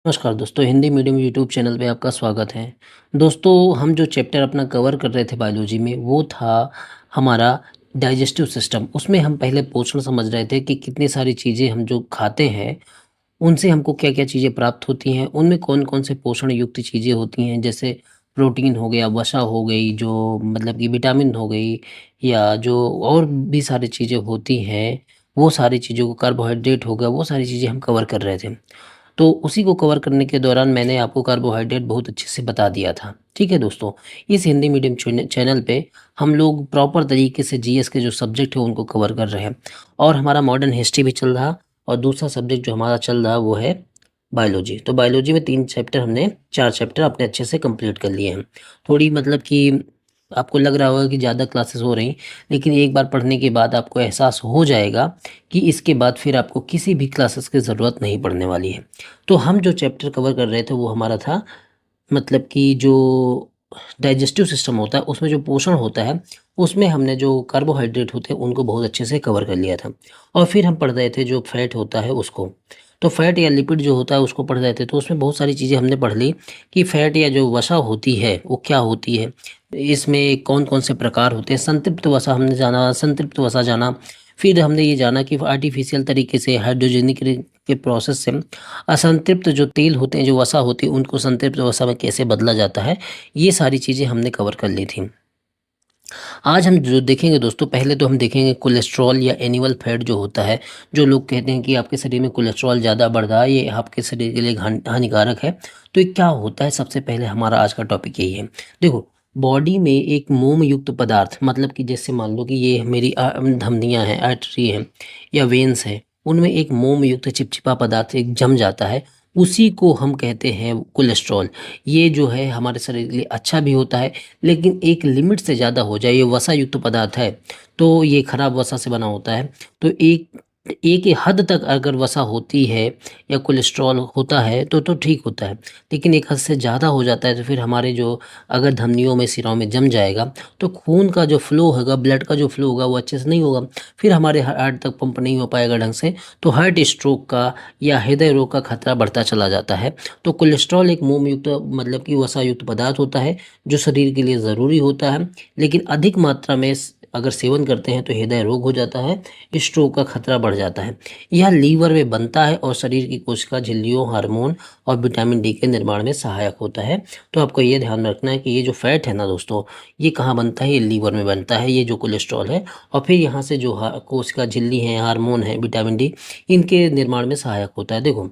नमस्कार दोस्तों, Hindi medium YouTube channel पे आपका स्वागत है। दोस्तों, हम जो चैप्टर अपना कवर कर रहे थे बायोलॉजी में, वो था हमारा डाइजेस्टिव सिस्टम। उसमें हम पहले पोषण समझ रहे थे कि कितनी सारी चीज़ें हम जो खाते हैं, उनसे हमको क्या-क्या चीज़ें प्राप्त होती हैं, उनमें कौन-कौन से पोषण युक्त चीज़ें होती हैं, जैसे प्रोटीन हो गया, वसा हो गई, जो मतलब कि विटामिन हो गई, या जो और भी सारी चीज़ें होती हैं, वो सारी चीज़ों को, कार्बोहाइड्रेट हो गया, वो सारी चीज़ें हम कवर कर रहे थे। तो उसी को कवर करने के दौरान मैंने आपको कार्बोहाइड्रेट बहुत अच्छे से बता दिया था। ठीक है दोस्तों, इस हिंदी मीडियम चैनल पे हम लोग प्रॉपर तरीके से जीएस के जो सब्जेक्ट है उनको कवर कर रहे हैं, और हमारा मॉडर्न हिस्ट्री भी चल रहा, और दूसरा सब्जेक्ट जो हमारा चल रहा वो है बायोलॉजी। तो बायोलॉजी में 3 चैप्टर, हमने 4 चैप्टर अपने अच्छे से कंप्लीट कर लिए हैं। थोड़ी मतलब कि आपको लग रहा होगा कि ज़्यादा क्लासेस हो रही, लेकिन एक बार पढ़ने के बाद आपको एहसास हो जाएगा कि इसके बाद फिर आपको किसी भी क्लासेस की ज़रूरत नहीं पड़ने वाली है। तो हम जो चैप्टर कवर कर रहे थे वो हमारा था, मतलब कि जो डाइजेस्टिव सिस्टम होता है उसमें जो पोषण होता है, उसमें हमने जो कार्बोहाइड्रेट होते हैं उनको बहुत अच्छे से कवर कर लिया था। और फिर हम पढ़ रहे थे जो फैट होता है उसको। तो फैट या लिपिड जो होता है उसको पढ़ रहे थे, तो उसमें बहुत सारी चीज़ें हमने पढ़ ली कि फैट या जो वसा होती है वो क्या होती है, इसमें कौन कौन से प्रकार होते हैं। संतृप्त वसा हमने जाना, असंतृप्त वसा जाना। फिर हमने ये जाना कि आर्टिफिशियल तरीके से हाइड्रोजेनिक के प्रोसेस से असंतृप्त जो तेल होते हैं, जो वसा होती है, उनको संतृप्त वसा में कैसे बदला जाता है। ये सारी चीज़ें हमने कवर कर ली थी। आज हम जो देखेंगे दोस्तों, पहले तो हम देखेंगे कोलेस्ट्रॉल या एनिमल फैट जो होता है। जो लोग कहते हैं कि आपके शरीर में कोलेस्ट्रॉल ज़्यादा बढ़ रहा है, ये आपके शरीर के लिए हानिकारक है। तो ये क्या होता है, सबसे पहले हमारा आज का टॉपिक यही है। देखो, बॉडी में एक मोम युक्त पदार्थ, मतलब कि जैसे मान लो कि ये मेरी धमनियाँ हैं, आर्टरी हैं या वेन्स हैं, उनमें एक मोम युक्त चिपचिपा पदार्थ एक जम जाता है, उसी को हम कहते हैं कोलेस्ट्रॉल। ये जो है हमारे शरीर के लिए अच्छा भी होता है, लेकिन एक लिमिट से ज़्यादा हो जाए, ये वसा युक्त पदार्थ है, तो ये खराब वसा से बना होता है। तो एक एक हद तक अगर वसा होती है या कोलेस्ट्रॉल होता है तो ठीक होता है, लेकिन एक हद से ज़्यादा हो जाता है तो फिर हमारे जो, अगर धमनियों में, सिरों में जम जाएगा, तो खून का जो फ्लो होगा, ब्लड का जो फ्लो होगा, वो अच्छे से नहीं होगा। फिर हमारे हार्ट तक पंप नहीं हो पाएगा ढंग से, तो हार्ट स्ट्रोक का या हृदय रोग का खतरा बढ़ता चला जाता है। तो कोलेस्ट्रॉल एक मोम युक्त, मतलब कि वसा युक्त पदार्थ होता है, जो शरीर के लिए ज़रूरी होता है, लेकिन अधिक मात्रा में अगर सेवन करते हैं तो हृदय रोग हो जाता है, स्ट्रोक का खतरा बढ़ जाता है। यह लीवर में बनता है और शरीर की कोशिका झिल्लियों, हार्मोन और विटामिन डी के निर्माण में सहायक होता है। तो आपको ये ध्यान रखना है कि ये जो फैट है ना दोस्तों, ये कहाँ बनता है, ये लीवर में बनता है, ये जो कोलेस्ट्रॉल है। और फिर यहाँ से जो कोशिका झिल्ली है, हार्मोन है, विटामिन डी, इनके निर्माण में सहायक होता है। देखो,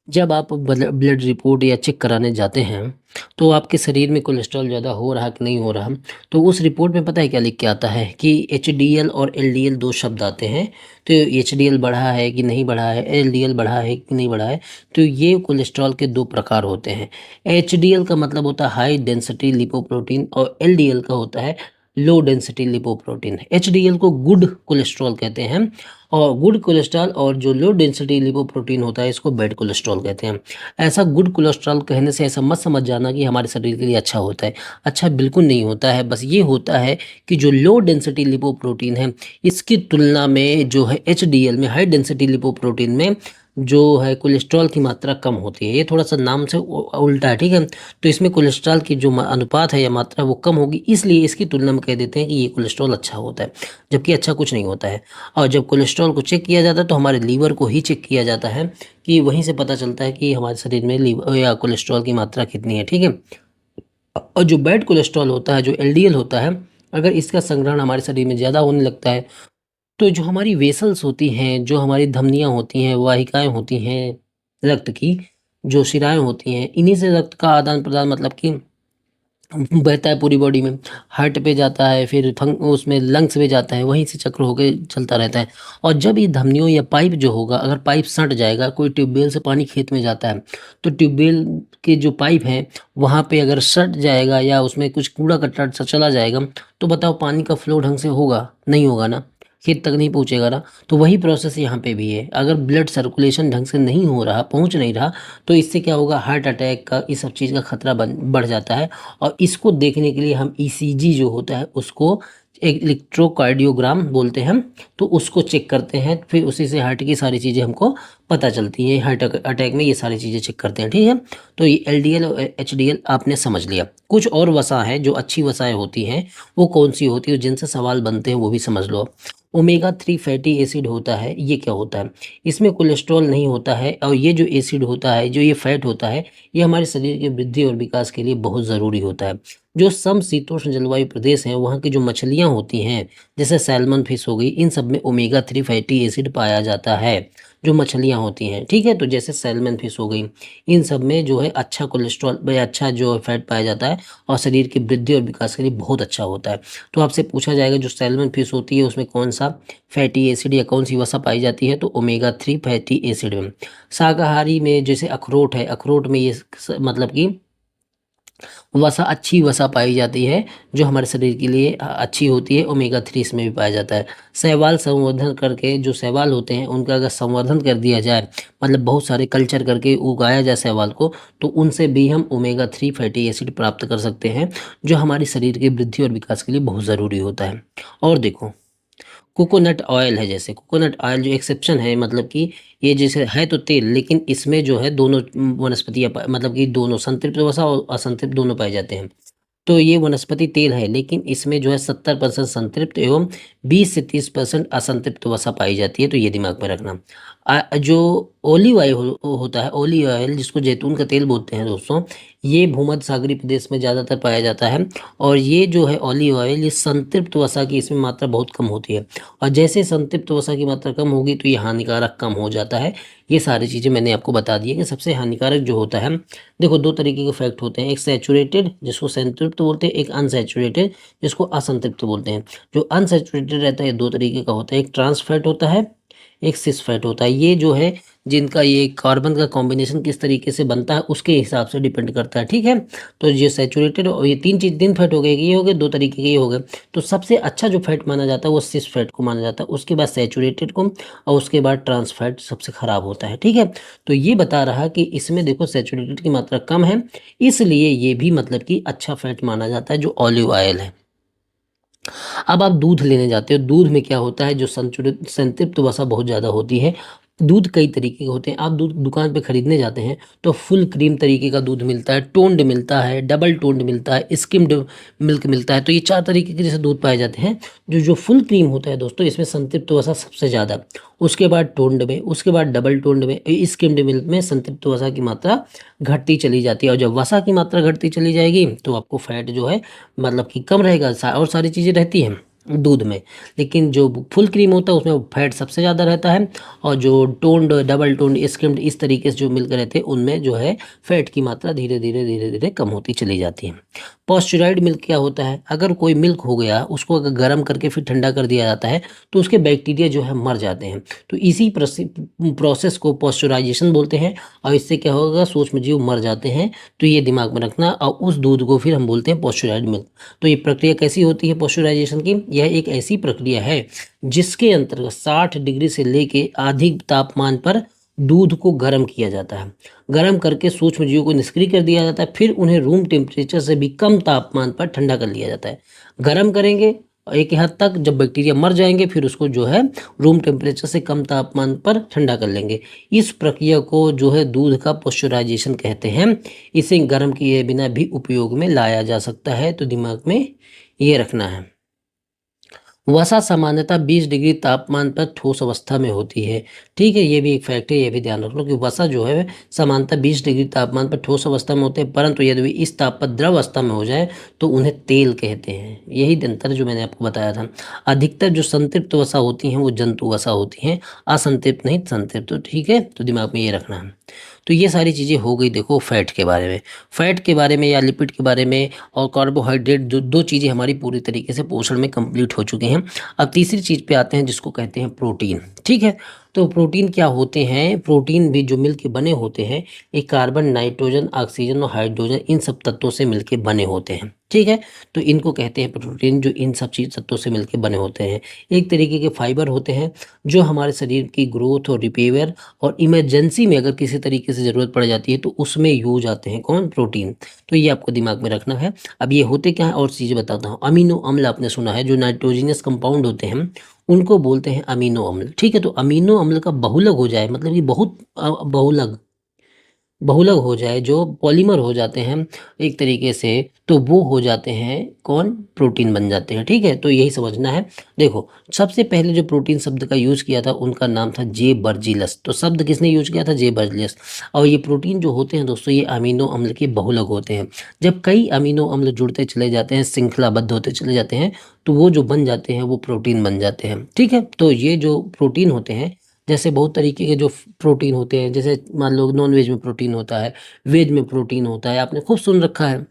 जब आप ब्लड रिपोर्ट या चेक कराने जाते हैं, तो आपके शरीर में कोलेस्ट्रॉल ज़्यादा हो रहा कि नहीं हो रहा, तो उस रिपोर्ट में पता है क्या लिख के आता है कि एचडीएल और एलडीएल 2 शब्द आते हैं। तो एचडीएल बढ़ा है कि नहीं बढ़ा है, एलडीएल बढ़ा है कि नहीं बढ़ा है। तो ये कोलेस्ट्रॉल के 2 प्रकार होते हैं। एचडीएल का मतलब होता है हाई डेंसिटी लिपोप्रोटीन, और एलडीएल का होता है लो डेंसिटी लिपोप्रोटीन। एचडीएल को गुड कोलेस्ट्रॉल कहते हैं, और गुड कोलेस्ट्रॉल, और जो लो डेंसिटी लिपोप्रोटीन होता है इसको बैड कोलेस्ट्रॉल कहते हैं। ऐसा गुड कोलेस्ट्रॉल कहने से ऐसा मत समझ जाना कि हमारे शरीर के लिए अच्छा होता है। अच्छा बिल्कुल नहीं होता है। बस ये होता है कि जो लो डेंसिटी लिपोप्रोटीन है, इसकी तुलना में जो है एचडीएल में, हाई डेंसिटी लिपोप्रोटीन में, जो है कोलेस्ट्रॉल की मात्रा कम होती है। ये थोड़ा सा नाम से उल्टा है, ठीक है। तो इसमें कोलेस्ट्रॉल की जो अनुपात है या मात्रा, वो कम होगी, इसलिए इसकी तुलना में कह देते हैं कि ये कोलेस्ट्रॉल अच्छा होता है, जबकि अच्छा कुछ नहीं होता है। और जब कोलेस्ट्रॉल को चेक किया जाता है तो हमारे लीवर को ही चेक किया जाता है, कि वहीं से पता चलता है कि हमारे शरीर में लीवर या कोलेस्ट्रॉल की मात्रा कितनी है, ठीक है। और जो बैड कोलेस्ट्रॉल होता है, जो एलडीएल होता है, अगर इसका संग्रहण हमारे शरीर में ज़्यादा होने लगता है, तो जो हमारी वेसल्स होती हैं, जो हमारी धमनियाँ होती हैं, वाहिकाएँ होती हैं रक्त की, जो शिराएँ होती हैं, इन्हीं से रक्त का आदान-प्रदान, मतलब कि बहता है पूरी बॉडी में, हार्ट पे जाता है, फिर उसमें लंग्स में जाता है, वहीं से चक्र होके चलता रहता है। और जब ये धमनियों या पाइप जो होगा, अगर पाइप सट जाएगा, कोई ट्यूबवेल से पानी खेत में जाता है, तो ट्यूबवेल के जो पाइप हैं वहाँ पे अगर सट जाएगा या उसमें कुछ कूड़ा कचरा सा चला जाएगा, तो बताओ पानी का फ्लो ढंग से होगा? नहीं होगा ना, खेत तक नहीं पहुँचेगा ना। तो वही प्रोसेस यहाँ पे भी है। अगर ब्लड सर्कुलेशन ढंग से नहीं हो रहा, पहुँच नहीं रहा, तो इससे क्या होगा, हार्ट अटैक का, इस सब चीज़ का खतरा बढ़ जाता है। और इसको देखने के लिए हम ईसीजी जो होता है उसको इलेक्ट्रोकार्डियोग्राम बोलते हैं हम, तो उसको चेक करते हैं, फिर उसी से हार्ट की सारी चीज़ें हमको पता चलती हैं। हार्ट अटैक में ये सारी चीज़ें चेक करते हैं, ठीक है। तो ये एलडीएल और एचडीएल आपने समझ लिया। कुछ और वसा है जो अच्छी वसाएं होती हैं, वो कौन सी होती है, जिनसे सवाल बनते हैं वो भी समझ लो। ओमेगा 3 फैटी एसिड होता है, ये क्या होता है? इसमें कोलेस्ट्रॉल नहीं होता है, और ये जो एसिड होता है, जो ये फैट होता है, ये हमारे शरीर की वृद्धि और विकास के लिए बहुत ज़रूरी होता है। जो समशीतोष्ण जलवायु प्रदेश हैं, वहाँ की जो मछलियाँ होती हैं, जैसे सैल्मन फिश हो गई, इन सब में ओमेगा 3 फैटी एसिड पाया जाता है। जो मछलियाँ होती हैं, ठीक है, तो जैसे सैल्मन फिश हो गई, इन सब में जो है अच्छा कोलेस्ट्रॉल या अच्छा जो फैट पाया जाता है, और शरीर की वृद्धि और विकास के लिए बहुत अच्छा होता है। तो आपसे पूछा जाएगा जो सैल्मन फिश होती है उसमें कौन सा फैटी एसिड या कौन सी वसा पाई जाती है, तो ओमेगा 3 फैटी एसिड में। शाकाहारी में जैसे अखरोट है, अखरोट में ये मतलब कि वसा, अच्छी वसा पाई जाती है, जो हमारे शरीर के लिए अच्छी होती है। ओमेगा 3 इसमें भी पाया जाता है। शैवाल संवर्धन करके, जो शैवाल होते हैं उनका अगर संवर्धन कर दिया जाए, मतलब बहुत सारे कल्चर करके उगाया जाए शैवाल को, तो उनसे भी हम ओमेगा 3 फैटी एसिड प्राप्त कर सकते हैं, जो हमारे शरीर की वृद्धि और विकास के लिए बहुत ज़रूरी होता है। और देखो, कोकोनट ऑयल है, जैसे कोकोनट ऑयल जो एक्सेप्शन है, मतलब कि ये जैसे है तो तेल, लेकिन इसमें जो है दोनों वनस्पतियाँ मतलब कि दोनों संतृप्त वसा और असंतृप्त दोनों पाए जाते हैं। तो ये वनस्पति तेल है, लेकिन इसमें जो है 70% संतृप्त एवं 20 से 30% असंतृप्त वसा पाई जाती है, तो ये दिमाग में रखना। जो ऑलिव ऑयल होता है, ऑलिव ऑयल जिसको जैतून का तेल बोलते हैं दोस्तों, ये भूमध्य सागरीय प्रदेश में ज़्यादातर पाया जाता है। और ये जो है ऑलिव ऑयल, ये संतृप्त वसा की इसमें मात्रा बहुत कम होती है, और जैसे संतृप्त वसा की मात्रा कम होगी तो ये हानिकारक कम हो जाता है। ये सारी चीज़ें मैंने आपको बता दी है कि सबसे हानिकारक जो होता है, देखो दो तरीके के फैक्ट होते हैं, एक सैचुरेटेड जिसको संतृप्त बोलते हैं, एक अनसैचुरेटेड जिसको असंतृप्त बोलते हैं। जो अनसैचुरेटेड रहता है दो तरीके का होता है, एक ट्रांस फैट होता है, एक सिस फैट होता है। ये जो है जिनका ये कार्बन का कॉम्बिनेशन किस तरीके से बनता है उसके हिसाब से डिपेंड करता है, ठीक है। तो ये सैचुरेटेड और ये तीन फैट हो गए, ये हो गए दो तरीके के, ये हो गए। तो सबसे अच्छा जो फैट माना जाता है वो सिस फैट को माना जाता है, उसके बाद सैचुरेटेड को, और उसके बाद ट्रांस फैट सबसे खराब होता है, ठीक है। तो ये बता रहा कि इसमें देखो सैचुरेटेड की मात्रा कम है, इसलिए ये भी मतलब कि अच्छा फैट माना जाता है, जो ऑलिव ऑयल है। अब आप दूध लेने जाते हो, दूध में क्या होता है, जो संतुलित संतृप्त वसा बहुत ज़्यादा होती है। दूध कई तरीके के होते हैं, आप दूध दुकान पे खरीदने जाते हैं तो फुल क्रीम तरीके का दूध मिलता है, टोन्ड मिलता है, डबल टोन्ड मिलता है, स्किम्ड मिल्क मिलता है। तो ये चार तरीके के जैसे दूध पाए जाते हैं। जो फुल क्रीम होता है दोस्तों, इसमें संतृप्त वसा सबसे ज़्यादा, उसके बाद टोन्ड में, उसके बाद डबल टोन्ड में, स्किम्ड मिल्क में संतृप्त वसा की मात्रा घटती चली जाती है। और जब वसा की मात्रा घटती चली जाएगी तो आपको फैट जो है मतलब कि कम रहेगा, और सारी चीज़ें रहती हैं दूध में। लेकिन जो फुल क्रीम होता है उसमें फैट सबसे ज़्यादा रहता है, और जो टोन्ड, डबल टोन्ड, स्किम्ड इस तरीके से जो मिलकर रहते हैं उनमें जो है फैट की मात्रा धीरे धीरे कम होती चली जाती है। पॉस्चराइज्ड मिल्क क्या होता है, अगर कोई मिल्क हो गया उसको अगर गर्म करके फिर ठंडा कर दिया जाता है तो उसके बैक्टीरिया जो है मर जाते हैं। तो इसी प्रोसेस को पॉस्चराइजेशन बोलते हैं, और इससे क्या होगा, सूक्ष्म जीव मर जाते हैं। तो ये दिमाग में रखना, और उस दूध को फिर हम बोलते हैं पॉस्चराइज्ड मिल्क। तो ये प्रक्रिया कैसी होती है पॉस्चराइजेशन की, यह एक ऐसी प्रक्रिया है जिसके अंतर्गत 60 डिग्री से लेके अधिक तापमान पर दूध को गर्म किया जाता है। गर्म करके सूक्ष्म जीवों को निष्क्रिय कर दिया जाता है, फिर उन्हें रूम टेम्परेचर से भी कम तापमान पर ठंडा कर लिया जाता है। गर्म करेंगे एक हद तक, जब बैक्टीरिया मर जाएंगे फिर उसको जो है रूम टेम्परेचर से कम तापमान पर ठंडा कर लेंगे। इस प्रक्रिया को जो है दूध का पॉस्चराइजेशन कहते हैं। इसे गर्म किए बिना भी उपयोग में लाया जा सकता है, तो दिमाग में ये रखना है। वसा सामान्यतः 20 डिग्री तापमान पर ठोस अवस्था में होती है, ठीक है। ये भी एक फैक्ट है, ये भी ध्यान रख लो कि वसा जो है सामान्यतः 20 डिग्री तापमान पर ठोस अवस्था में होते हैं, परंतु यदि इस ताप पर द्रव अवस्था में हो जाए तो उन्हें तेल कहते हैं। यही अंतर जो मैंने आपको बताया था। अधिकतर जो संतृप्त वसा होती हैं वो जंतु वसा होती हैं, असंतृप्त नहीं संतृप्त, तो ठीक है। तो दिमाग में ये रखना है। तो ये सारी चीज़ें हो गई देखो फैट के बारे में, फैट के बारे में या लिपिड के बारे में, और कार्बोहाइड्रेट, जो दो चीज़ें हमारी पूरी तरीके से पोषण में कंप्लीट हो चुकी हैं। अब तीसरी चीज़ पे आते हैं जिसको कहते हैं प्रोटीन, ठीक है। तो प्रोटीन क्या होते हैं, प्रोटीन भी जो मिलके बने होते हैं, एक कार्बन, नाइट्रोजन, ऑक्सीजन और हाइड्रोजन इन सब तत्वों से मिलके बने होते हैं। ठीक है। तो इनको कहते हैं प्रोटीन, जो इन सब चीज़ तत्वों से मिलकर बने होते हैं। एक तरीके के फाइबर होते हैं जो हमारे शरीर की ग्रोथ और रिपेयर और इमरजेंसी में अगर किसी तरीके से ज़रूरत पड़ जाती है तो उसमें यूज आते हैं, कौन? प्रोटीन। तो ये आपको दिमाग में रखना है। अब ये होते क्या है और चीज़ें बताता हूँ। अमीनो अम्ल आपने सुना है, जो नाइट्रोजनियस कंपाउंड होते हैं उनको बोलते हैं अमीनो अम्ल। ठीक है, तो अमीनो अम्ल का बहुलक हो जाए, मतलब ये बहुत बहुलक बहुलक हो जाए, जो पॉलीमर हो जाते हैं एक तरीके से, तो वो हो जाते हैं कौन? प्रोटीन बन जाते हैं। ठीक है, तो यही समझना है। देखो, सबसे पहले जो प्रोटीन शब्द का यूज़ किया था उनका नाम था जे बर्जीलस। तो शब्द किसने यूज़ किया था? जे बर्जीलस। और ये प्रोटीन जो होते हैं दोस्तों, ये अमीनो अम्ल के बहुलक होते हैं। जब कई अमीनो अम्ल जुड़ते चले जाते हैं, श्रृंखलाबद्ध होते चले जाते हैं, तो वो जो बन जाते हैं वो प्रोटीन बन जाते हैं। ठीक है, तो ये जो प्रोटीन होते हैं, जैसे बहुत तरीके के जो प्रोटीन होते हैं, जैसे मान लो नॉन वेज में प्रोटीन होता है, वेज में प्रोटीन होता है, आपने खूब सुन रखा है।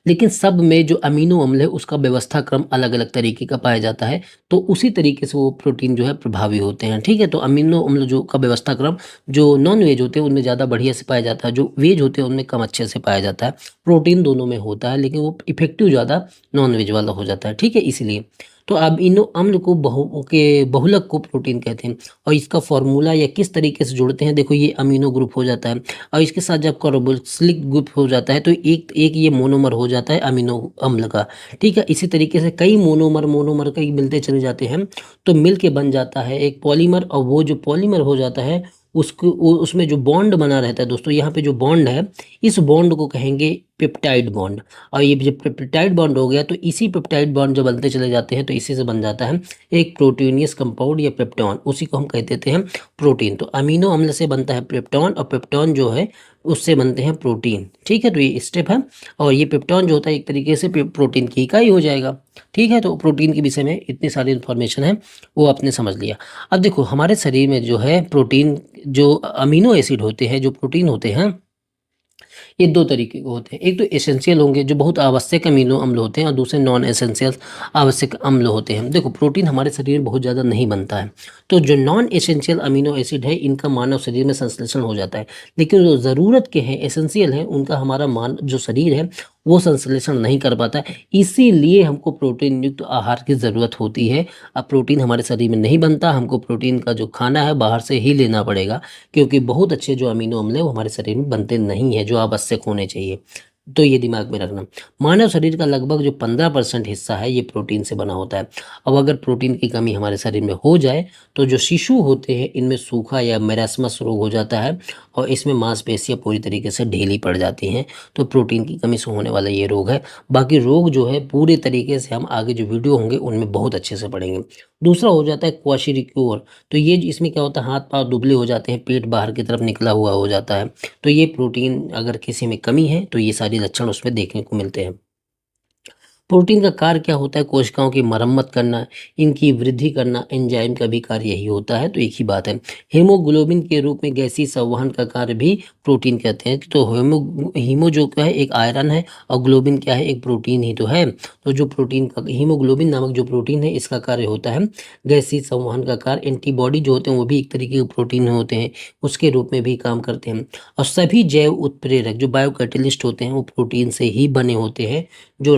लेकिन सब में जो अमीनो अम्ल है उसका व्यवस्था क्रम अलग अलग तरीके का पाया जाता है, तो उसी तरीके से वो प्रोटीन जो है प्रभावी होते हैं। ठीक है, तो अमीनो अम्ल जो का व्यवस्था क्रम जो नॉन वेज होते हैं उनमें ज़्यादा बढ़िया से पाया जाता है, जो वेज होते हैं उनमें कम अच्छे से पाया जाता है। प्रोटीन दोनों में होता है, लेकिन वो इफेक्टिव ज़्यादा नॉन वेज वाला हो जाता है। ठीक है, इसलिए तो अमीनो अम्ल को बहुलक को प्रोटीन कहते हैं। और इसका फॉर्मूला या किस तरीके से जोड़ते हैं, देखो ये अमीनो ग्रुप हो जाता है, और इसके साथ जब कार्बोक्सिलिक ग्रुप हो जाता है तो एक एक ये मोनोमर हो जाता है अमीनो अम्ल का। ठीक है, इसी तरीके से कई मोनोमर मोनोमर कई मिलते चले जाते हैं, तो मिल के बन जाता है एक पॉलीमर। और वो जो पॉलीमर हो जाता है उसको उसमें जो बॉन्ड बना रहता है दोस्तों, यहाँ पे जो बॉन्ड है, इस बॉन्ड को कहेंगे पेप्टाइड बॉन्ड। और ये जब पेप्टाइड बॉन्ड हो गया तो इसी पेप्टाइड बॉन्ड जब बनते चले जाते हैं तो इसी से बन जाता है एक प्रोटीनियस कंपाउंड या पेप्टॉन, उसी को हम कह देते हैं प्रोटीन। तो अमीनो अम्ल से बनता है पेप्टॉन, और पेप्टॉन जो है उससे बनते हैं प्रोटीन। ठीक है, तो ये स्टेप है। और ये पेप्टॉन जो होता है एक तरीके से प्रोटीन की इकाई हो जाएगा। ठीक है, तो प्रोटीन के विषय में इतनी सारी इन्फॉर्मेशन है, वो आपने समझ लिया। अब देखो, हमारे शरीर में जो है प्रोटीन, जो अमीनो एसिड होते हैं, जो प्रोटीन होते हैं, ये दो तरीके के होते हैं। एक तो एसेंशियल होंगे जो बहुत आवश्यक अमीनो अम्ल होते हैं, और दूसरे नॉन एसेंशियल आवश्यक अम्ल होते हैं। देखो, प्रोटीन हमारे शरीर में बहुत ज़्यादा नहीं बनता है, तो जो नॉन एसेंशियल अमीनो एसिड है इनका मानव शरीर में संश्लेषण हो जाता है। लेकिन जो ज़रूरत के हैं, एसेंशियल हैं, उनका हमारा जो शरीर है वो संश्लेषण नहीं कर पाता है। इसीलिए हमको प्रोटीन युक्त आहार की ज़रूरत होती है। अब प्रोटीन हमारे शरीर में नहीं बनता, हमको प्रोटीन का जो खाना है बाहर से ही लेना पड़ेगा, क्योंकि बहुत अच्छे जो अमीनो अम्ल है वो हमारे शरीर में बनते नहीं है, जो आवश्यक होने चाहिए। तो ये दिमाग में रखना। मानव शरीर का लगभग जो 15% हिस्सा है ये प्रोटीन से बना होता है। अब अगर प्रोटीन की कमी हमारे शरीर में हो जाए तो जो शिशु होते हैं इनमें सूखा या मैरास्मस रोग हो जाता है, और इसमें मांसपेशियां पूरी तरीके से ढीली पड़ जाती हैं। तो प्रोटीन की कमी से होने वाला ये रोग है। बाकी रोग जो है पूरे तरीके से हम आगे जो वीडियो होंगे उनमें बहुत अच्छे से पढ़ेंगे। दूसरा हो जाता है क्वाशिरिक्योर। तो ये इसमें क्या होता है, हाथ पाँव दुबले हो जाते हैं, पेट बाहर की तरफ निकला हुआ हो जाता है। तो ये प्रोटीन अगर किसी में कमी है तो ये सारे लक्षण उसमें देखने को मिलते हैं। प्रोटीन का कार्य क्या होता है? कोशिकाओं की मरम्मत करना, इनकी वृद्धि करना, एंजाइम का भी कार्य यही होता है। तो एक ही बात है। हीमोग्लोबिन के रूप में गैसीय संवहन का कार्य भी प्रोटीन कहते हैं। तो हीमो जो क्या है एक आयरन है, और ग्लोबिन क्या है एक प्रोटीन ही तो है। तो जो प्रोटीन का हीमोग्लोबिन नामक जो प्रोटीन है इसका कार्य होता है गैसीय संवहन का कार्य। एंटीबॉडी जो होते हैं वो भी एक तरीके के प्रोटीन होते हैं, उसके रूप में भी काम करते हैं। और सभी जैव उत्प्रेरक जो बायोकैटलिस्ट होते हैं वो प्रोटीन से ही बने होते हैं, जो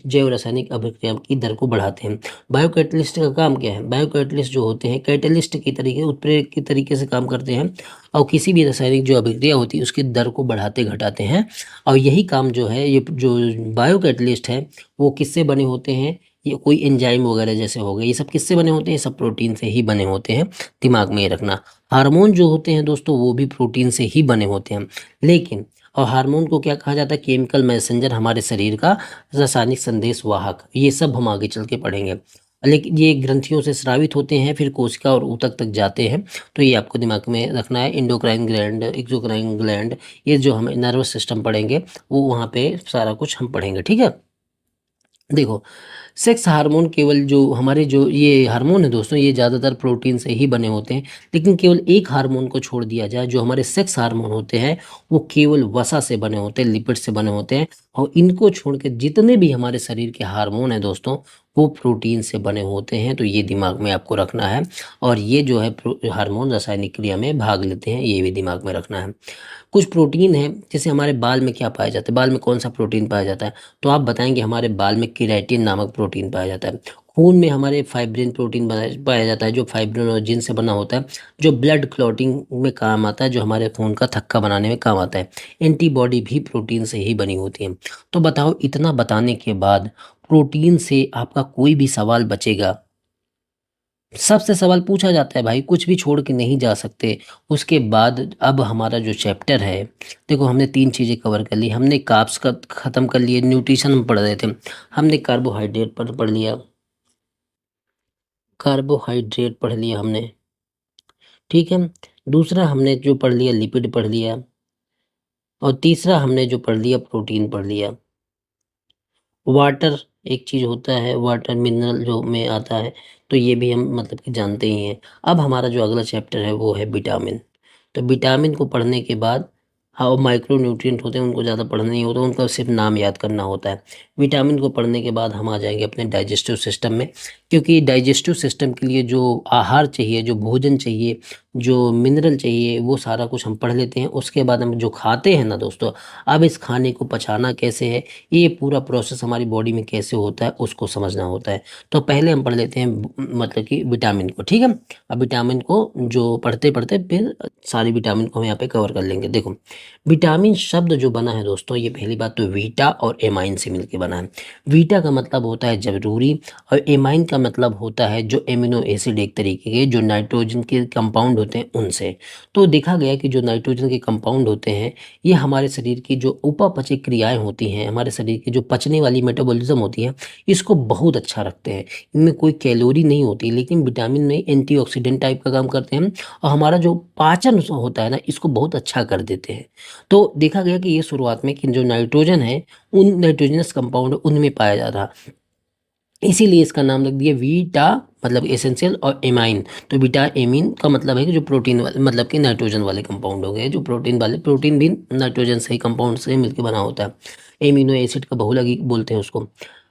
जैव रासायनिक अभिक्रिया की दर को बढ़ाते हैं। बायोकैटलिस्ट का काम क्या है? बायोकैटलिस्ट जो होते हैं कैटलिस्ट की तरीके उत्प्रेरक के तरीके से काम करते हैं, और किसी भी रासायनिक जो अभिक्रिया होती है उसकी दर को बढ़ाते घटाते हैं। और यही काम जो है, ये जो बायोकैटलिस्ट है वो किससे बने होते हैं? ये कोई एंजाइम वगैरह जैसे हो गए, ये सब किससे बने होते हैं? सब प्रोटीन से ही बने होते हैं। दिमाग में ये रखना। हार्मोन जो होते हैं दोस्तों वो भी प्रोटीन से ही बने होते हैं। लेकिन और हार्मोन को क्या कहा जाता है? केमिकल मैसेंजर, हमारे शरीर का रासायनिक संदेश वाहक। ये सब हम आगे चल के पढ़ेंगे। लेकिन ये ग्रंथियों से स्रावित होते हैं, फिर कोशिका और ऊतक तक जाते हैं। तो ये आपको दिमाग में रखना है। इंडोक्राइन ग्लैंड, एक्सोक्राइन ग्लैंड, ये जो हम नर्वस सिस्टम पढ़ेंगे वो वहाँ पे सारा कुछ हम पढ़ेंगे। ठीक है, देखो, सेक्स हार्मोन केवल जो हमारे जो ये हार्मोन है दोस्तों ये ज़्यादातर प्रोटीन से ही बने होते हैं। लेकिन केवल एक हार्मोन को छोड़ दिया जाए, जो हमारे सेक्स हार्मोन होते हैं वो केवल वसा से बने होते हैं, लिपिड से बने होते हैं। और इनको छोड़ के जितने भी हमारे शरीर के हार्मोन हैं दोस्तों, वो प्रोटीन से बने होते हैं। तो ये दिमाग में आपको रखना है। और ये जो है हार्मोन रासायनिक क्रिया में भाग लेते हैं, ये भी दिमाग में रखना है। कुछ प्रोटीन है, जैसे हमारे बाल में क्या पाया जाता है, बाल में कौन सा प्रोटीन पाया जाता है, तो आप बताएंगे हमारे बाल में केराटिन नामक प्रोटीन पाया जाता है। खून में हमारे फाइब्रिन प्रोटीन पाया जाता है, जो फाइब्रिनोजिन से बना होता है, जो ब्लड क्लॉटिंग में काम आता है, जो हमारे खून का थक्का बनाने में काम आता है। एंटीबॉडी भी प्रोटीन से ही बनी होती है। तो बताओ, इतना बताने के बाद प्रोटीन से आपका कोई भी सवाल बचेगा? सबसे सवाल पूछा जाता है भाई, कुछ भी छोड़ के नहीं जा सकते। उसके बाद अब हमारा जो चैप्टर है, देखो हमने 3 चीज़ें कवर कर ली। हमने कार्ब्स का ख़त्म कर लिए, न्यूट्रिशन हम पढ़ रहे थे। हमने कार्बोहाइड्रेट पर पढ़ लिया, कार्बोहाइड्रेट पढ़ लिया हमने, ठीक है। दूसरा हमने जो पढ़ लिया, लिपिड पढ़ लिया। और तीसरा हमने जो पढ़ लिया, प्रोटीन पढ़ लिया। वाटर एक चीज़ होता है, वाटर मिनरल जो में आता है, तो ये भी हम मतलब कि जानते ही हैं। अब हमारा जो अगला चैप्टर है वो है विटामिन। तो विटामिन को पढ़ने के बाद, हाँ, और माइक्रो न्यूट्रिएंट होते हैं, उनको ज़्यादा पढ़ना नहीं होता, उनका सिर्फ नाम याद करना होता है। विटामिन को पढ़ने के बाद हम आ जाएंगे अपने डाइजेस्टिव सिस्टम में, क्योंकि डाइजेस्टिव सिस्टम के लिए जो आहार चाहिए, जो भोजन चाहिए, जो मिनरल चाहिए, वो सारा कुछ हम पढ़ लेते हैं। उसके बाद हम जो खाते हैं ना दोस्तों, अब इस खाने को पचाना कैसे है, ये पूरा प्रोसेस हमारी बॉडी में कैसे होता है, उसको समझना होता है। तो पहले हम पढ़ लेते हैं मतलब कि विटामिन को, ठीक है। अब विटामिन को जो पढ़ते पढ़ते फिर सारी विटामिन को हम यहाँ पे कवर कर लेंगे। देखो, विटामिन शब्द जो बना है दोस्तों, ये पहली बात तो वीटा और एमाइन से मिलकर बना है। वीटा का मतलब होता है जरूरी, और एमाइन का मतलब होता है जो एमिनो एसिड, एक तरीके के जो नाइट्रोजन के कंपाउंड होते हैं उनसे। तो देखा गया कि जो नाइट्रोजन के कंपाउंड होते हैं, ये हमारे शरीर की जो उपापचय क्रियाएं होती हैं, हमारे शरीर की जो पचने वाली मेटाबॉलिज्म होती है, इसको बहुत अच्छा रखते हैं। इनमें कोई कैलोरी नहीं होती, लेकिन विटामिन में एंटीऑक्सीडेंट टाइप का काम करते हैं, और हमारा जो पाचन होता है ना, इसको बहुत अच्छा कर देते हैं। तो देखा गया कि ये शुरुआत में कि जो नाइट्रोजन है, उन नाइट्रोजनस कंपाउंड उनमें पाया जा रहा, इसीलिए इसका नाम रख दिया वीटा, मतलब एसेंशियल, और एमाइन। तो बीटा एमीन का मतलब है कि जो प्रोटीन वाले, मतलब कि नाइट्रोजन वाले कंपाउंड हो गए, जो प्रोटीन वाले, प्रोटीन भी नाइट्रोजन से ही कंपाउंड से मिलकर बना होता है। एमिनो एसिड का बहुलक बोलते हैं उसको।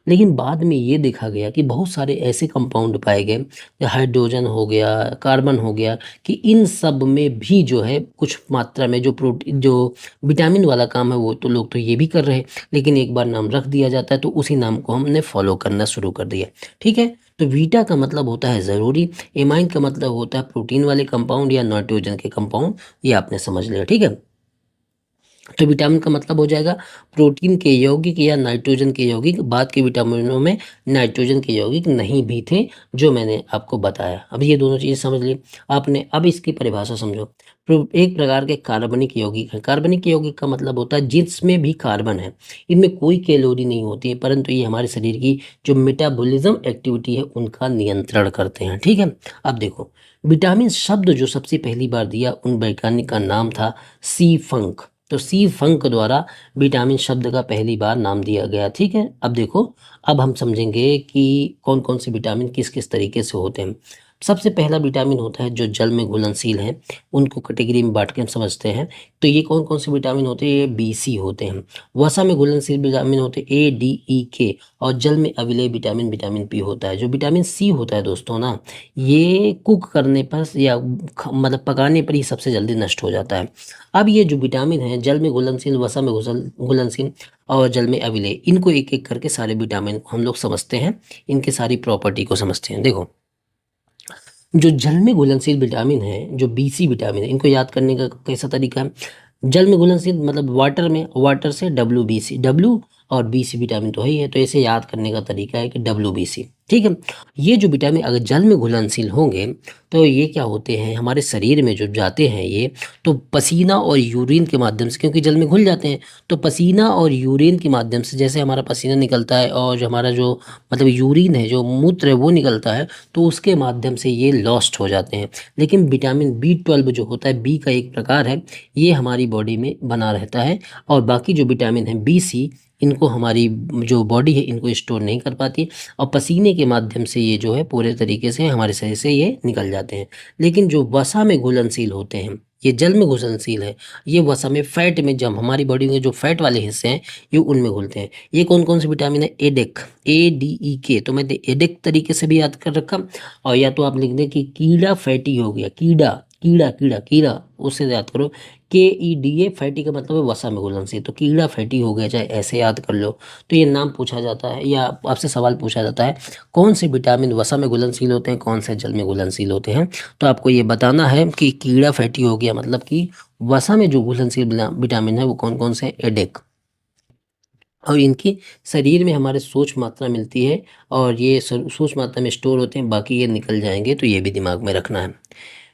लेकिन बाद में ये देखा गया कि बहुत सारे ऐसे कंपाउंड पाए गए, हाइड्रोजन हो गया, कार्बन हो गया, कि इन सब में भी जो है कुछ मात्रा में जो प्रोटीन, जो विटामिन वाला काम है, वो तो लोग तो ये भी कर रहे हैं, लेकिन एक बार नाम रख दिया जाता है तो उसी नाम को हमने फॉलो करना शुरू कर दिया, ठीक है। तो वीटा का मतलब होता है ज़रूरी, एमाइन का मतलब होता है प्रोटीन वाले कंपाउंड या नाइट्रोजन के कंपाउंड, ये आपने समझ लिया, ठीक है। तो विटामिन का मतलब हो जाएगा प्रोटीन के यौगिक या नाइट्रोजन के यौगिक। बाद के विटामिनों में नाइट्रोजन के यौगिक नहीं भी थे, जो मैंने आपको बताया। अब ये दोनों चीज़ें समझ ली आपने। अब इसकी परिभाषा समझो। एक प्रकार के कार्बनिक यौगिक है। कार्बनिक यौगिक का मतलब होता है जिसमें भी कार्बन है, इनमें कोई कैलोरी नहीं होती है, परंतु ये हमारे शरीर की जो मेटाबॉलिज्म एक्टिविटी है उनका नियंत्रण करते हैं, ठीक है। अब देखो, विटामिन शब्द जो सबसे पहली बार दिया, उन वैज्ञानिक का नाम था सी फंक। तो सी फंक द्वारा विटामिन शब्द का पहली बार नाम दिया गया, ठीक है। अब देखो, अब हम समझेंगे कि कौन कौन से विटामिन किस किस तरीके से होते हैं। सबसे पहला विटामिन होता है जो जल में घुलनशील है, उनको कैटेगरी में बांट के हम समझते हैं। तो ये कौन कौन से विटामिन होते हैं, ये बी, सी होते हैं। वसा में घुलनशील विटामिन होते हैं A, D, E, K। और जल में अविलेय विटामिन विटामिन पी होता है। जो विटामिन सी होता है दोस्तों ना, ये कुक करने पर या मतलब पकाने पर ही सबसे जल्दी नष्ट हो जाता है। अब ये जो विटामिन है, जल में घुलनशील, वसा में घुलनशील, और जल में अविलेय, इनको एक एक करके सारे विटामिन को हम लोग समझते हैं, इनके सारी प्रॉपर्टी को समझते हैं। देखो, जो जल में घुलनशील विटामिन है, जो बी, सी विटामिन है, इनको याद करने का कैसा तरीका है। जल में घुलनशील मतलब वाटर में, वाटर से WBC, डब्ल्यू और बी, सी विटामिन तो है ही है, तो इसे याद करने का तरीका है कि WBC, ठीक है। ये जो विटामिन अगर जल में घुलनशील होंगे, तो ये क्या होते हैं, हमारे शरीर में जो जाते हैं ये, तो पसीना और यूरिन के माध्यम से, क्योंकि जल में घुल जाते हैं, तो पसीना और यूरिन के माध्यम से, जैसे हमारा पसीना निकलता है और जो हमारा जो मतलब यूरिन है, जो मूत्र है, वो निकलता है, तो उसके माध्यम से ये लॉस्ट हो जाते हैं। लेकिन विटामिन B12 जो होता है, बी का एक प्रकार है, ये हमारी बॉडी में बना रहता है। और बाकी जो विटामिन है बी, सी, इनको हमारी जो बॉडी है इनको स्टोर नहीं कर पाती, और पसीने के माध्यम से ये जो है पूरे तरीके से हमारे शरीर से ये निकल जाते हैं। लेकिन जो वसा में घुलनशील होते हैं, ये जल में घुलनशील है। ये वसा में, फैट में, जब हमारी बॉडी में जो फैट वाले हिस्से हैं ये उनमें घुलते हैं। ये कौन कौन से विटामिन है? एडेक, ADEK, तो मैंने एडेक तरीके से भी याद कर रखा। और या तो आप लिख दें कि कीड़ा फैटी हो गया, कीड़ा कीड़ा कीड़ा कीड़ा, उससे याद करो। KEDA, फैटी का मतलब है वसा में घुलनशील, तो कीड़ा फैटी हो गया, चाहे ऐसे याद कर लो। तो ये नाम पूछा जाता है या आपसे सवाल पूछा जाता है कौन से विटामिन वसा में घुलनशील होते हैं, कौन से जल में घुलनशील होते हैं। तो आपको ये बताना है कि कीड़ा फैटी हो गया मतलब कि वसा में जो घुलनशील विटामिन है वो कौन कौन से? एडेक। और इनकी शरीर में हमारे सूक्ष्म मात्रा मिलती है और ये सूक्ष्म मात्रा में स्टोर होते हैं, बाकी ये निकल जाएंगे, तो ये भी दिमाग में रखना है।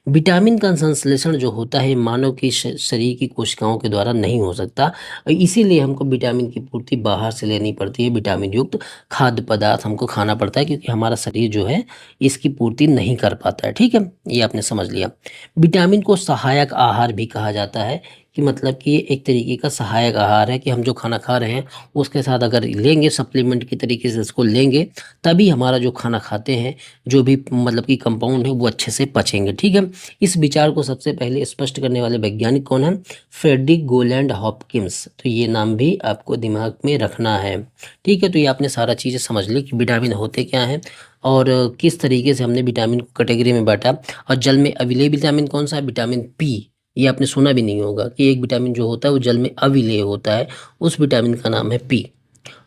विटामिन का संश्लेषण जो होता है मानव की शरीर की कोशिकाओं के द्वारा नहीं हो सकता, और इसीलिए हमको विटामिन की पूर्ति बाहर से लेनी पड़ती है। विटामिन युक्त खाद्य पदार्थ हमको खाना पड़ता है क्योंकि हमारा शरीर जो है इसकी पूर्ति नहीं कर पाता है। ठीक है, ये आपने समझ लिया। विटामिन को सहायक आहार भी कहा जाता है कि मतलब कि ये एक तरीके का सहायक आहार है कि हम जो खाना खा रहे हैं उसके साथ अगर लेंगे, सप्लीमेंट की तरीके से इसको लेंगे, तभी हमारा जो खाना खाते हैं जो भी मतलब कि कंपाउंड है वो अच्छे से पचेंगे। ठीक है, इस विचार को सबसे पहले स्पष्ट करने वाले वैज्ञानिक कौन है? Frederick Gowland Hopkins. तो ये नाम भी आपको दिमाग में रखना है। ठीक है, तो ये आपने सारा चीज़ें समझ ली कि विटामिन होते क्या हैं और किस तरीके से हमने विटामिन को कैटेगरी में बांटा। और जल में अविलेय विटामिन कौन सा है? Vitamin P. ये आपने सुना भी नहीं होगा कि एक विटामिन जो होता है वो जल में अविलेय होता है, उस विटामिन का नाम है पी।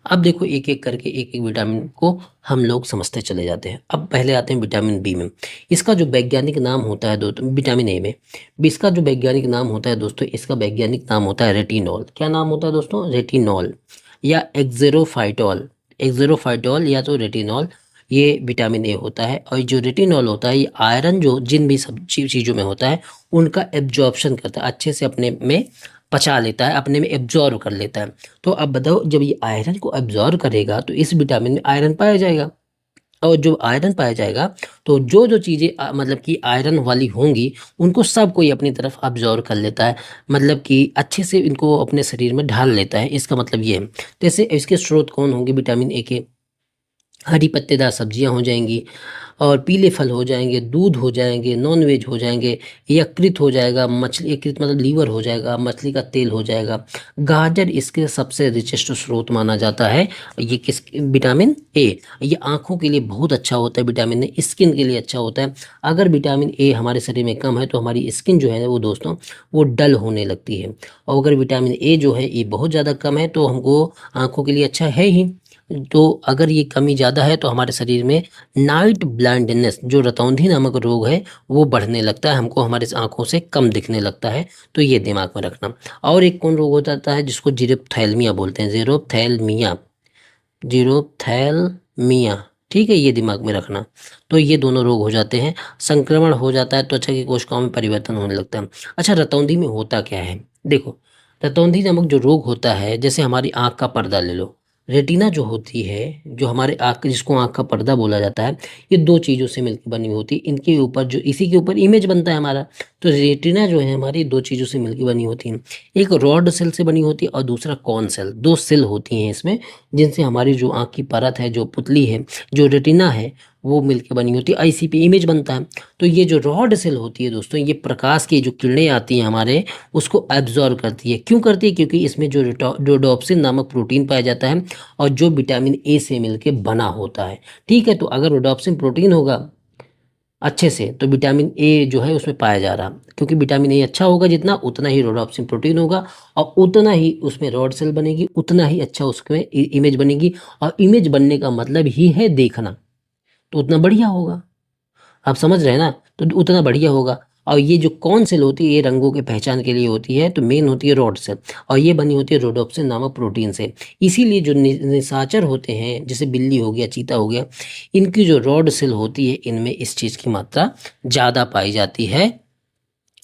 अब देखो एक एक करके एक एक विटामिन को हम लोग समझते चले जाते हैं। अब पहले आते हैं विटामिन बी में। इसका जो वैज्ञानिक नाम होता है दोस्तों, विटामिन ए में इसका जो वैज्ञानिक नाम होता है दोस्तों, इसका वैज्ञानिक नाम होता है रेटिनॉल। क्या नाम होता है दोस्तों? रेटिनॉल या एक्जेरोफाइटॉल। एक्जेरोफाइटॉल या तो रेटिनॉल, ये विटामिन ए होता है। और जो रेटिनॉल होता है ये आयरन जो जिन भी सब चीज़ों में होता है उनका एब्जॉर्प्शन करता है, अच्छे से अपने में पचा लेता है, अपने में एब्जॉर्व कर लेता है। तो अब बताओ जब ये आयरन को एब्जॉर्व करेगा तो इस विटामिन में आयरन पाया जाएगा, और जो आयरन पाया जाएगा तो जो जो चीज़ें मतलब कि आयरन वाली होंगी उनको सब कोई अपनी तरफ अब्जॉर्व कर लेता है, मतलब कि अच्छे से इनको अपने शरीर में ढाल लेता है। इसका मतलब ये है। जैसे इसके स्रोत कौन होंगे विटामिन ए के? हरी पत्तेदार सब्जियां हो जाएंगी और पीले फल हो जाएंगे, दूध हो जाएंगे, नॉन वेज हो जाएंगे, यकृत हो जाएगा, मछली, यकृत मतलब लीवर हो जाएगा, मछली का तेल हो जाएगा। गाजर इसके सबसे रिचेस्ट स्रोत माना जाता है। ये किस? Vitamin A. ये आंखों के लिए बहुत अच्छा होता है, विटामिन ए स्किन के लिए अच्छा होता है। अगर विटामिन ए हमारे शरीर में कम है तो हमारी स्किन जो है वो दोस्तों वो डल होने लगती है, और अगर विटामिन ए जो है ये बहुत ज़्यादा कम है तो हमको आंखों के लिए अच्छा है ही। तो अगर ये कमी ज़्यादा है तो हमारे शरीर में नाइट ब्लाइंडनेस जो रतौंधी नामक रोग है वो बढ़ने लगता है, हमको हमारे आंखों से कम दिखने लगता है। तो ये दिमाग में रखना। और एक कौन रोग हो जाता है जिसको जीरोप्थैल्मिया बोलते हैं? जीरोप्थैल्मिया, जीरोप्थैल्मिया। ठीक है, ये दिमाग में रखना। तो ये दोनों रोग हो जाते हैं, संक्रमण हो जाता है, त्वचा की कोशिकाओं में परिवर्तन होने लगता है। अच्छा, रतौंधी में होता क्या है? देखो, रतौंधी नामक जो रोग होता है, जैसे हमारी आँख का पर्दा ले लो। रेटिना जो होती है, जो हमारे आँख, जिसको आँख का पर्दा बोला जाता है, ये दो चीज़ों से मिलकर बनी होती है। इनके ऊपर जो, इसी के ऊपर इमेज बनता है हमारा। तो रेटिना जो है हमारी दो चीज़ों से मिलकर बनी होती है। एक रॉड सेल से बनी होती है और दूसरा कॉन सेल। दो सेल होती हैं इसमें जिनसे हमारी जो आँख की परत है, जो पुतली है, जो रेटिना है, वो मिलके बनी होती है, आईसी पे इमेज बनता है। तो ये जो रॉड सेल होती है दोस्तों, ये प्रकाश की जो किरणें आती हैं हमारे, उसको एब्जॉर्व करती है। क्यों करती है? क्योंकि इसमें जो रोडोप्सिन नामक प्रोटीन पाया जाता है और जो विटामिन ए से मिलके बना होता है। ठीक है, तो अगर रोडोप्सिन प्रोटीन होगा अच्छे से तो विटामिन ए जो है उसमें पाया जा रहा, क्योंकि विटामिन ए अच्छा होगा जितना, उतना ही रोडोप्सिन प्रोटीन होगा और उतना ही उसमें रॉड सेल बनेगी, उतना ही अच्छा उसमें इमेज बनेगी। और इमेज बनने का मतलब ही है देखना, तो उतना बढ़िया होगा। आप समझ रहे हैं ना? तो उतना बढ़िया होगा। और ये जो कौन सेल होती है ये रंगों के पहचान के लिए होती है, तो मेन होती है रॉड सेल, और ये बनी होती है रोडोप्सिन नामक प्रोटीन से। इसीलिए जो निशाचर होते हैं, जैसे बिल्ली हो गया, चीता हो गया, इनकी जो रॉड सेल होती है इनमें इस चीज़ की मात्रा ज़्यादा पाई जाती है,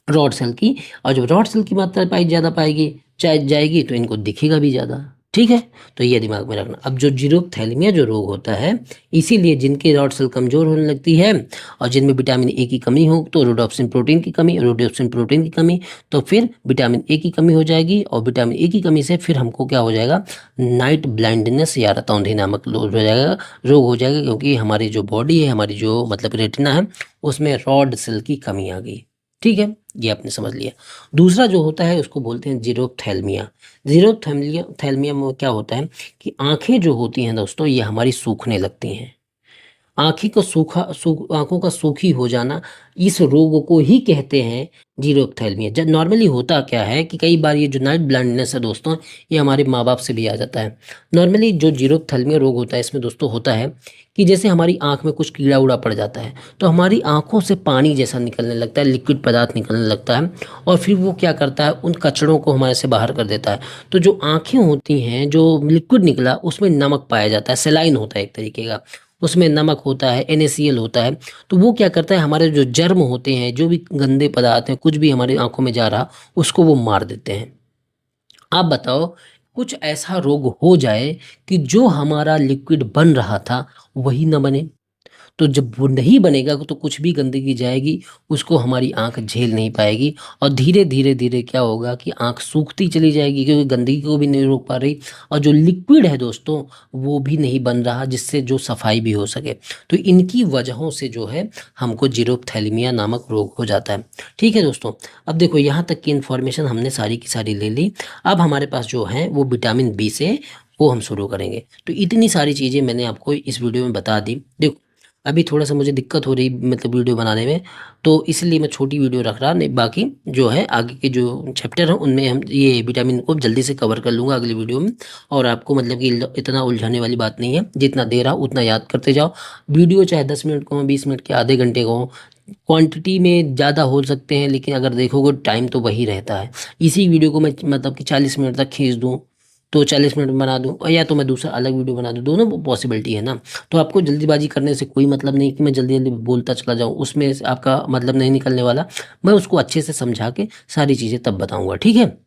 रॉड सेल की। और जब रॉड सेल की मात्रा ज़्यादा पाएगी चाहे जाएगी तो इनको दिखेगा भी ज़्यादा। ठीक है, तो ये दिमाग में रखना। अब जो जीरोप्थैल्मिया जो रोग होता है, इसीलिए जिनके रॉड सेल कमज़ोर होने लगती है और जिनमें विटामिन ए की कमी हो, तो रोडोप्सिन प्रोटीन की कमी, रोडोप्सिन प्रोटीन की कमी, तो फिर विटामिन ए की कमी हो जाएगी, और विटामिन ए की कमी से फिर हमको क्या हो जाएगा? नाइट ब्लाइंडनेस या रतौंधी नामक रोग हो जाएगा, क्योंकि हमारी जो बॉडी है, हमारी जो मतलब रेटिना है, उसमें रॉड सेल की कमी आ गई। ठीक है, ये आपने समझ लिया। दूसरा जो होता है उसको बोलते हैं जीरोप्थैल्मिया। जीरोप्थैल्मिया थैल्मिया में क्या होता है कि आँखें जो होती हैं दोस्तों, ये हमारी सूखने लगती हैं। आँखें को आँखों का सूखी हो जाना, इस रोग को ही कहते हैं जीरोप्थैल्मिया। जब नॉर्मली होता क्या है कि कई बार ये जो नाइट ब्लाइंडनेस है दोस्तों, ये हमारे माँ-बाप से भी आ जाता है। नॉर्मली जो जीरोप्थैल्मिया रोग होता है, इसमें दोस्तों होता है कि जैसे हमारी आँख में कुछ कीड़ा-उड़ा पड़ जाता है, तो हमारी आँखों से पानी जैसा निकलने लगता है, लिक्विड पदार्थ निकलने लगता है और फिर वो क्या करता है, उन कचड़ों को हमारे से बाहर कर देता है। तो जो आँखें होती हैं, जो लिक्विड निकला, उसमें नमक पाया जाता है, सलाइन होता है एक तरीके का। उसमें नमक होता है, NaCl होता है। तो वो क्या करता है, हमारे जो जर्म होते हैं, जो भी गंदे पदार्थ हैं, कुछ भी हमारी आँखों में जा रहा, उसको वो मार देते हैं। आप बताओ, कुछ ऐसा रोग हो जाए कि जो हमारा लिक्विड बन रहा था, वही ना बने? तो जब वो नहीं बनेगा तो कुछ भी गंदगी जाएगी, उसको हमारी आँख झेल नहीं पाएगी और धीरे-धीरे क्या होगा कि आँख सूखती चली जाएगी, क्योंकि गंदगी को भी नहीं रोक पा रही और जो लिक्विड है दोस्तों, वो भी नहीं बन रहा जिससे जो सफाई भी हो सके। तो इनकी वजहों से जो है हमको जीरोप्थैलेमिया नामक रोग हो जाता है। ठीक है दोस्तों, अब देखो यहाँ तक की इन्फॉर्मेशन हमने सारी की सारी ले ली। अब हमारे पास जो है वो विटामिन बी से वो हम शुरू करेंगे। तो इतनी सारी चीज़ें मैंने आपको इस वीडियो में बता दी। देखो, अभी थोड़ा-सा मुझे दिक्कत हो रही मतलब वीडियो बनाने में, तो इसलिए मैं छोटी वीडियो रख रहा, नहीं बाकी जो है आगे के जो चैप्टर हैं उनमें हम ये विटामिन को जल्दी से कवर कर लूँगा अगली वीडियो में। और आपको मतलब कि इतना उलझाने वाली बात नहीं है, जितना दे रहा हूँ उतना याद करते जाओ। वीडियो चाहे 10 मिनट का हो, 20 मिनट के, आधे घंटे का हो, क्वांटिटी में ज़्यादा हो सकते हैं, लेकिन अगर देखोगे टाइम तो वही रहता है। इसी वीडियो को मैं मतलब कि 40 मिनट तक खींच दूँ, तो 40 मिनट में बना दूँ, और या तो मैं दूसरा अलग वीडियो बना दूँ, दोनों पॉसिबिलिटी है ना। तो आपको जल्दीबाजी करने से कोई मतलब नहीं कि मैं जल्दी-जल्दी बोलता चला जाऊँ, उसमें से आपका मतलब नहीं निकलने वाला। मैं उसको अच्छे से समझा के सारी चीज़ें तब बताऊँगा, ठीक है?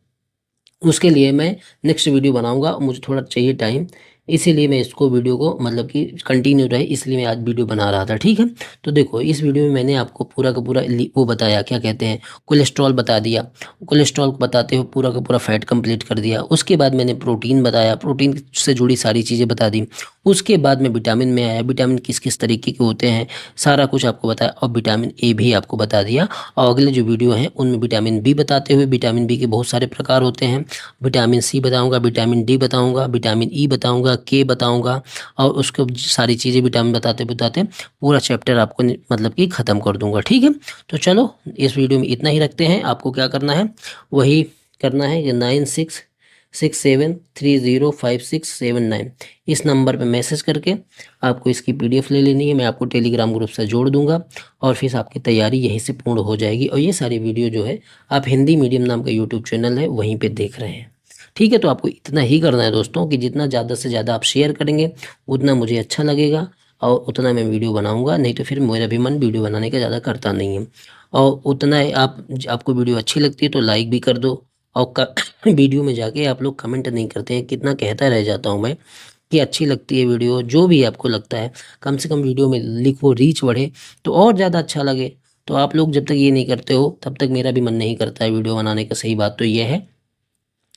उसके लिए मैं नेक्स्ट वीडियो बनाऊँगा, मुझे थोड़ा चाहिए टाइम, इसीलिए मैं इसको वीडियो को मतलब कि कंटिन्यू रहे, इसलिए मैं आज वीडियो बना रहा था, ठीक है? तो देखो, इस वीडियो में मैंने आपको पूरा का पूरा वो बताया, क्या कहते हैं, कोलेस्ट्रॉल बता दिया। कोलेस्ट्रॉल को बताते हुए पूरा का पूरा फैट कंप्लीट कर दिया। उसके बाद मैंने प्रोटीन बताया, प्रोटीन से जुड़ी सारी चीज़ें बता दी। उसके बाद मैं विटामिन में आया, विटामिन किस-किस तरीके के होते हैं, सारा कुछ आपको बताया और विटामिन ए भी आपको बता दिया। और अगले जो वीडियो हैं, उनमें विटामिन बी बताते हुए, विटामिन बी के बहुत सारे प्रकार होते हैं। विटामिन सी बताऊँगा, विटामिन डी बताऊँगा, विटामिन ई बताऊँगा, के बताऊँगा और उसको सारी चीज़ें विटामिन बताते-बताते पूरा चैप्टर आपको मतलब कि ख़त्म कर दूँगा, ठीक है? तो चलो, इस वीडियो में इतना ही रखते हैं। आपको क्या करना है, वही करना है कि 9667305679 इस नंबर पे मैसेज करके आपको इसकी PDF ले लेनी है। मैं आपको टेलीग्राम ग्रुप से जोड़ दूँगा और फिर आपकी तैयारी यहीं से पूर्ण हो जाएगी। और ये सारी वीडियो जो है, आप हिंदी मीडियम नाम का यूट्यूब चैनल है, वहीं पे देख रहे हैं। ठीक है, तो आपको इतना ही करना है दोस्तों कि जितना ज़्यादा से ज़्यादा आप शेयर करेंगे, उतना मुझे अच्छा लगेगा और उतना मैं वीडियो बनाऊँगा। नहीं तो फिर मेरा भी मन वीडियो बनाने का ज़्यादा करता नहीं है। और उतना ही आपको वीडियो अच्छी लगती है तो लाइक भी कर दो। और वीडियो में जाके आप लोग कमेंट नहीं करते हैं, कितना कहता रह जाता हूँ मैं कि अच्छी लगती है वीडियो। जो भी आपको लगता है, कम से कम वीडियो में लिखो, रीच बढ़े तो और ज़्यादा अच्छा लगे। तो आप लोग जब तक ये नहीं करते हो, तब तक मेरा भी मन नहीं करता है वीडियो बनाने का। सही बात तो ये है।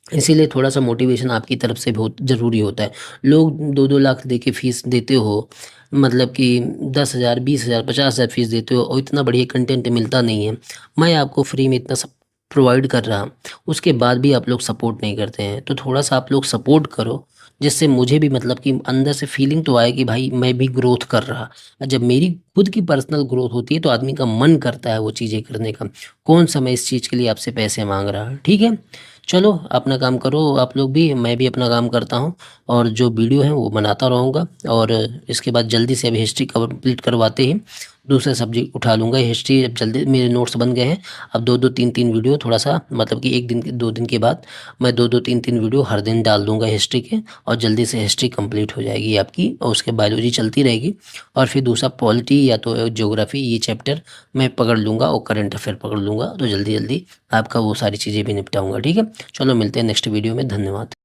इसीलिए थोड़ा-सा मोटिवेशन आपकी तरफ से बहुत ज़रूरी होता है। लोग 2-2 लाख दे के फ़ीस देते हो, मतलब कि 10,000, 20,000, 50,000 फ़ीस देते हो और इतना बढ़िया कंटेंट मिलता नहीं है। मैं आपको फ्री में इतना सब प्रोवाइड कर रहा, उसके बाद भी आप लोग सपोर्ट नहीं करते हैं। तो थोड़ा-सा आप लोग सपोर्ट करो, जिससे मुझे भी मतलब कि अंदर से फीलिंग तो आए कि भाई मैं भी ग्रोथ कर रहा। और जब मेरी खुद की पर्सनल ग्रोथ होती है, तो आदमी का मन करता है वो चीज़ें करने का। कौन-सा मैं इस चीज़ के लिए आपसे पैसे माँग रहा, ठीक है? चलो, अपना काम करो आप लोग भी, मैं भी अपना काम करता हूँ और जो वीडियो है वो बनाता रहूँगा। और इसके बाद जल्दी से अभी हिस्ट्री कंप्लीट करवाते ही दूसरा सब्जेक्ट उठा लूँगा। हिस्ट्री अब जल्दी मेरे नोट्स बन गए हैं। अब 2-2 3-3 वीडियो, थोड़ा-सा मतलब कि 1 दिन के 2 दिन के बाद मैं 2-2 3-3 वीडियो हर दिन डाल दूँगा हिस्ट्री के, और जल्दी से हिस्ट्री कंप्लीट हो जाएगी आपकी और उसके बायोलॉजी चलती रहेगी। और फिर दूसरा पॉलिटी या तो ज्योग्राफी, ये चैप्टर मैं पकड़ लूँगा और करंट अफेयर पकड़ लूँगा। तो जल्दी-जल्दी आपका वो सारी चीज़ें भी निपटाऊँगा, ठीक है? चलो, मिलते हैं नेक्स्ट वीडियो में। धन्यवाद।